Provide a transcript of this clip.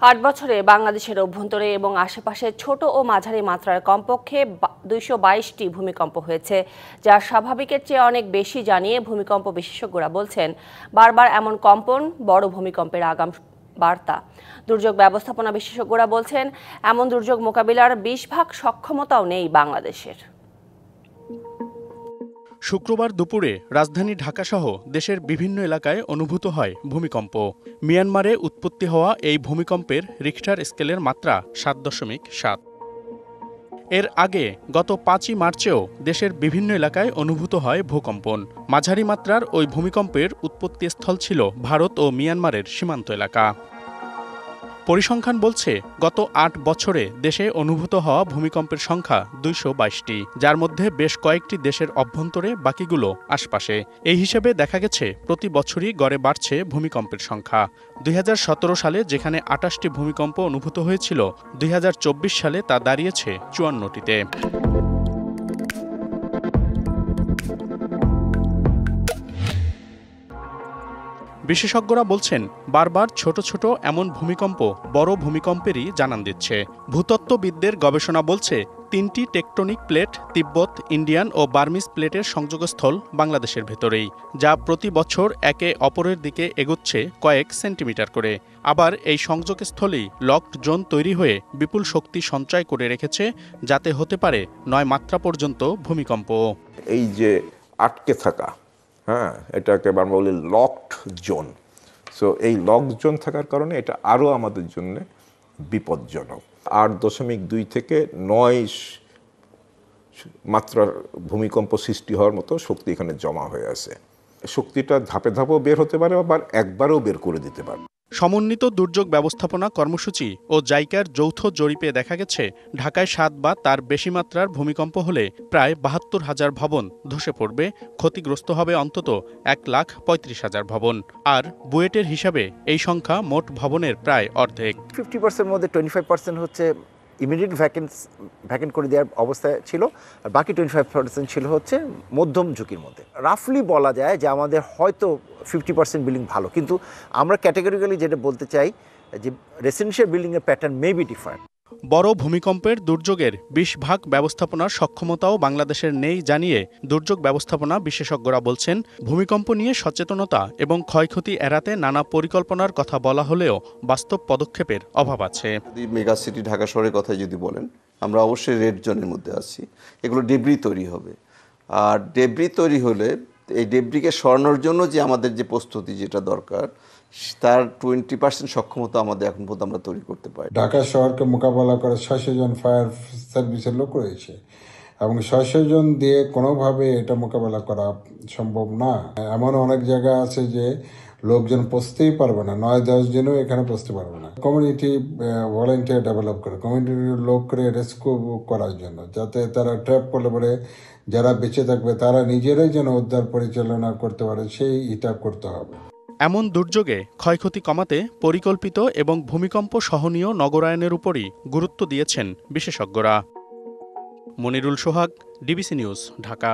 ৮ বছরে বাংলাদেশের অভ্যন্তরে এবং আশেপাশে ছোট ও মাঝারি মাত্রার কমপক্ষে ২২২টি ভূমিকম্প হয়েছে, যা স্বাভাবিকের চেয়ে অনেক বেশি জানিয়ে ভূমিকম্প বিশেষজ্ঞরা বলছেন বারবার এমন কম্পন বড় ভূমিকম্পের আগাম বার্তা। দুর্যোগ ব্যবস্থাপনা বিশেষজ্ঞরা বলছেন এমন দুর্যোগ মোকাবিলার ২০% সক্ষমতাও নেই বাংলাদেশের। শুক্রবার দুপুরে রাজধানী ঢাকাসহ দেশের বিভিন্ন এলাকায় অনুভূত হয় ভূমিকম্প। মিয়ানমারে উৎপত্তি হওয়া এই ভূমিকম্পের রিখটার স্কেলের মাত্রা ৭.৭। এর আগে গত ৫ই মার্চেও দেশের বিভিন্ন এলাকায় অনুভূত হয় ভূকম্পন। মাঝারি মাত্রার ওই ভূমিকম্পের উৎপত্তিস্থল ছিল ভারত ও মিয়ানমারের সীমান্ত এলাকা। পরিসংখ্যান বলছে গত ৮ বছরে দেশে অনুভূত হওয়া ভূমিকম্পের সংখ্যা ২২২টি, যার মধ্যে বেশ কয়েকটি দেশের অভ্যন্তরে, বাকিগুলো আশপাশে। এই হিসেবে দেখা গেছে প্রতি বছরই গড়ে বাড়ছে ভূমিকম্পের সংখ্যা। ২০১৭ সালে যেখানে ২৮টি ভূমিকম্প অনুভূত হয়েছিল, ২০২৪ সালে তা দাঁড়িয়েছে ৫৪টিতে। বিশেষজ্ঞরা বলছেন বারবার ছোট ছোট এমন ভূমিকম্প বড় ভূমিকম্পেরই জানান দিচ্ছে। ভূতত্ত্ববিদদের গবেষণা বলছে ৩টি টেকটনিক প্লেট তিব্বত, ইন্ডিয়ান ও বার্মিজ প্লেটের সংযোগস্থল বাংলাদেশের ভেতরেই, যা প্রতি বছর একে অপরের দিকে এগোচ্ছে কয়েক সেন্টিমিটার করে। আবার এই সংযোগস্থলেই লকড জোন তৈরি হয়ে বিপুল শক্তি সঞ্চয় করে রেখেছে, যাতে হতে পারে ৯ মাত্রা পর্যন্ত ভূমিকম্প। এই যে আটকে থাকা, এটাকে আমরা বলি লকড জোন। সো এই লকড জোন থাকার কারণে এটা আরও আমাদের জন্য বিপজ্জনক। ৮.২ থেকে ৯ মাত্রার ভূমিকম্প সৃষ্টি হওয়ার মতো শক্তি এখানে জমা হয়ে আছে। শক্তিটা ধাপে ধাপেও বের হতে পারে, আবার একবারও বের করে দিতে পারে। সমন্বিত দুর্যোগ ব্যবস্থাপনা কর্মসূচি ও জাইকার যৌথ জরিপে দেখা গেছে ঢাকায় ৭ বা তার বেশি মাত্রার ভূমিকম্প হলে প্রায় ৭২,০০০ ভবন ধসে পড়বে, ক্ষতিগ্রস্ত হবে অন্তত ১,৩৫,০০০ ভবন। আর বুয়েটের হিসাবে এই সংখ্যা মোট ভবনের প্রায় অর্ধেক। 50% মধ্যে 25% হচ্ছে ইমিডিয়েট ভ্যাকেন্ট করে দেওয়ার অবস্থায় ছিল, আর বাকি 25% ছিল হচ্ছে মধ্যম ঝুঁকির মধ্যে। রাফলি বলা যায় যে আমাদের হয়তো 50% বিল্ডিং ভালো, কিন্তু আমরা ক্যাটেগরিক্যালি যেটা বলতে চাই যে রেসিডেন্সিয়াল বিল্ডিংয়ের প্যাটার্ন মে বি ডিফারেন্ট। বড় ভূমিকম্পের দুর্যোগের ২০% ব্যবস্থাপনার সক্ষমতাও বাংলাদেশের নেই জানিয়ে দুর্যোগ ব্যবস্থাপনা বিশেষজ্ঞরা বলছেন ভূমিকম্প নিয়ে সচেতনতা এবং ক্ষয়ক্ষতি এড়াতে নানা পরিকল্পনার কথা বলা হলেও বাস্তব পদক্ষেপের অভাব আছে। মেগা সিটি ঢাকা শহরের কথা যদি বলেন, আমরা অবশ্যই রেড জোনের মধ্যে আছি। এগুলো ডেব্রি তৈরি হবে, আর ডেব্রি তৈরি হলে এই ডেব্রিকে সরানোর জন্য যে আমাদের যে প্রস্তুতি যেটা দরকার, তার 20% সক্ষমতা আমাদের এখন পর্যন্ত আমরা তৈরি করতে পারি। ঢাকা শহরকে মোকাবেলা করে ৬০০ জন ফায়ার সার্ভিসের লোক রয়েছে, এবং ৬০০ জন দিয়ে কোনোভাবে এটা মোকাবেলা করা সম্ভব না। এমন অনেক জায়গা আছে যে লোকজন পৌঁছতেই পারবে না, ৯-১০ জনও এখানে পৌঁছতে পারবে না। কমিউনিটি ভলেন্টিয়ার ডেভেলপ করে, কমিউনিটির লোক করে রেস্কিউ করার জন্য, যাতে তারা ট্র্যাপ করলে পরে যারা বেঁচে থাকবে তারা নিজেরাই যেন উদ্ধার পরিচালনা করতে পারে, এটা করতে হবে। এমন দুর্যোগে ক্ষয়ক্ষতি কমাতে পরিকল্পিত এবং ভূমিকম্প সহনীয় নগরায়নের উপরই গুরুত্ব দিয়েছেন বিশেষজ্ঞরা। মনিরুল সোহাগ, ডিবিসি নিউজ, ঢাকা।